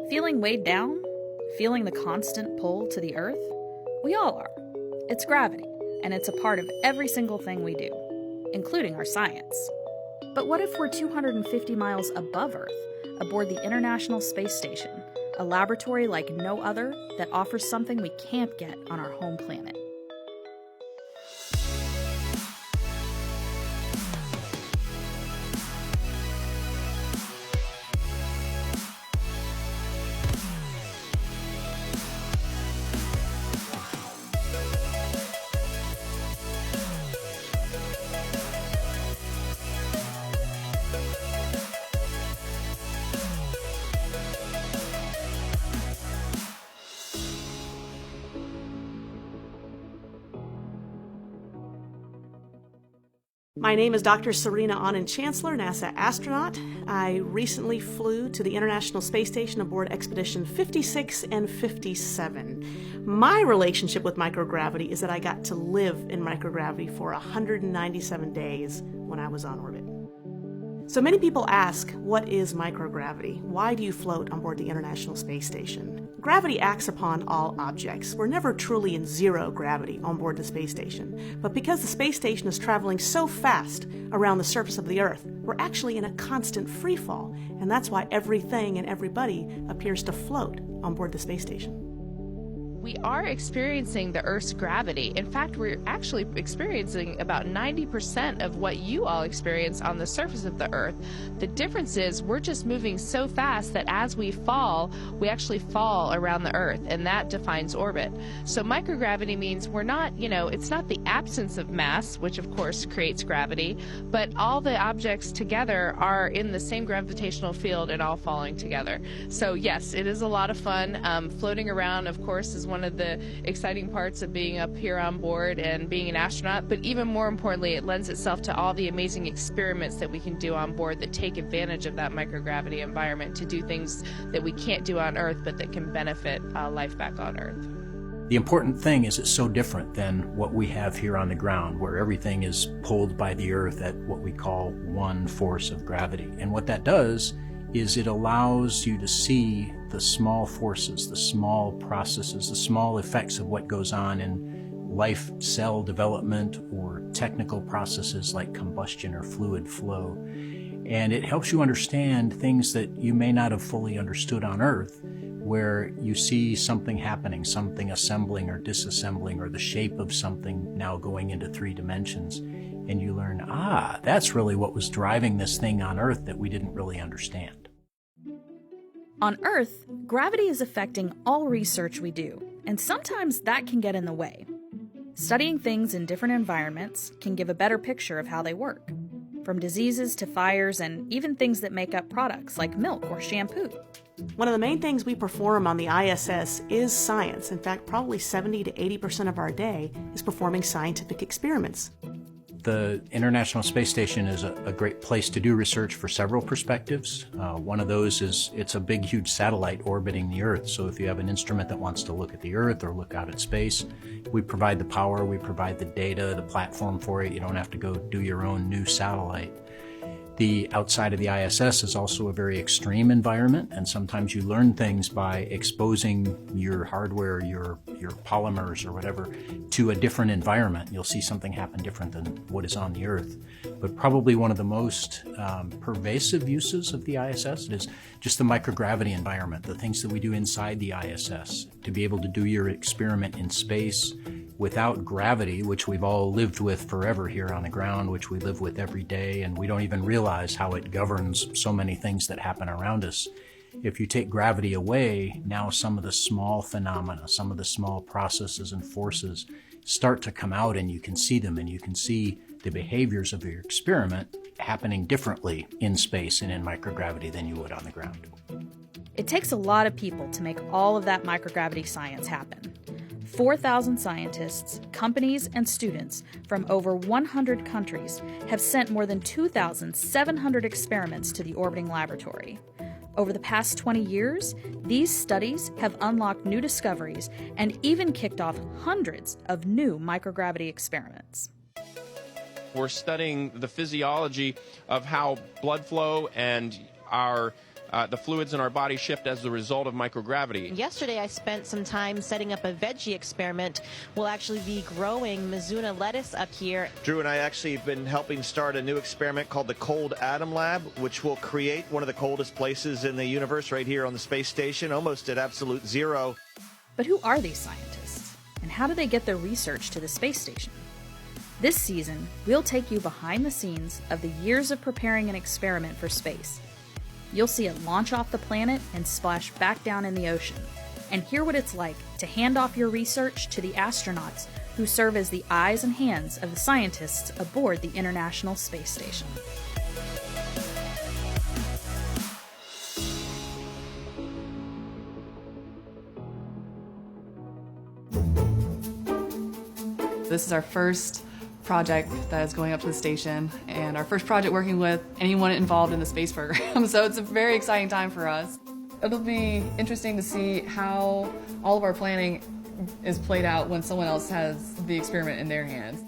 Feeling weighed down? Feeling the constant pull to the Earth? We all are. It's gravity, and it's a part of every single thing we do, including our science. But what if we're 250 miles above Earth, aboard the International Space Station, a laboratory like no other that offers something we can't get on our home planet? My name is Dr. Serena Anand-Chancellor, NASA astronaut. I recently flew to the International Space Station aboard Expedition 56 and 57. My relationship with microgravity is that I got to live in microgravity for 197 days when I was on orbit. So many people ask, what is microgravity? Why do you float on board the International Space Station? Gravity acts upon all objects. We're never truly in zero gravity on board the space station. But because the space station is traveling so fast around the surface of the Earth, we're actually in a constant free fall. And that's why everything and everybody appears to float on board the space station. We are experiencing the Earth's gravity. In fact, we're actually experiencing about 90% of what you all experience on the surface of the Earth. The difference is we're just moving so fast that as we fall, we actually fall around the Earth, and that defines orbit. So microgravity means we're not, it's not the absence of mass, which of course creates gravity, but all the objects together are in the same gravitational field and all falling together. So yes, it is a lot of fun. Floating around, of course, is one of the exciting parts of being up here on board and being an astronaut, but even more importantly, it lends itself to all the amazing experiments that we can do on board that take advantage of that microgravity environment to do things that we can't do on Earth, but that can benefit life back on Earth. The important thing is it's so different than what we have here on the ground, where everything is pulled by the Earth at what we call one force of gravity. And what that does is it allows you to see the small forces, the small processes, the small effects of what goes on in life cell development or technical processes like combustion or fluid flow. And it helps you understand things that you may not have fully understood on Earth, where you see something happening, something assembling or disassembling, or the shape of something now going into 3 dimensions. And you learn, that's really what was driving this thing on Earth that we didn't really understand. On Earth, gravity is affecting all research we do, and sometimes that can get in the way. Studying things in different environments can give a better picture of how they work, from diseases to fires and even things that make up products like milk or shampoo. One of the main things we perform on the ISS is science. In fact, probably 70 to 80% of our day is performing scientific experiments. The International Space Station is a great place to do research for several perspectives. One of those is it's a big, huge satellite orbiting the Earth. So if you have an instrument that wants to look at the Earth or look out at space, we provide the power, we provide the data, the platform for it. You don't have to go do your own new satellite. The outside of the ISS is also a very extreme environment, and sometimes you learn things by exposing your hardware, your polymers or whatever, to a different environment. You'll see something happen different than what is on the Earth. But probably one of the most pervasive uses of the ISS is just the microgravity environment, the things that we do inside the ISS. To be able to do your experiment in space without gravity, which we've all lived with forever here on the ground, which we live with every day, and we don't even realize how it governs so many things that happen around us. If you take gravity away, now some of the small phenomena, some of the small processes and forces start to come out, and you can see them, and you can see the behaviors of your experiment happening differently in space and in microgravity than you would on the ground. It takes a lot of people to make all of that microgravity science happen. 4,000 scientists, companies, and students from over 100 countries have sent more than 2,700 experiments to the orbiting laboratory. Over the past 20 years, these studies have unlocked new discoveries and even kicked off hundreds of new microgravity experiments. We're studying the physiology of how blood flow and our The fluids in our body shift as the result of microgravity. Yesterday I spent some time setting up a veggie experiment. We'll actually be growing Mizuna lettuce up here. Drew and I actually have been helping start a new experiment called the Cold Atom Lab, which will create one of the coldest places in the universe right here on the space station, almost at absolute zero. But who are these scientists? And how do they get their research to the space station? This season, we'll take you behind the scenes of the years of preparing an experiment for space. You'll see it launch off the planet and splash back down in the ocean, and hear what it's like to hand off your research to the astronauts who serve as the eyes and hands of the scientists aboard the International Space Station. This is our first project that is going up to the station, and our first project working with anyone involved in the space program, so it's a very exciting time for us. It'll be interesting to see how all of our planning is played out when someone else has the experiment in their hands.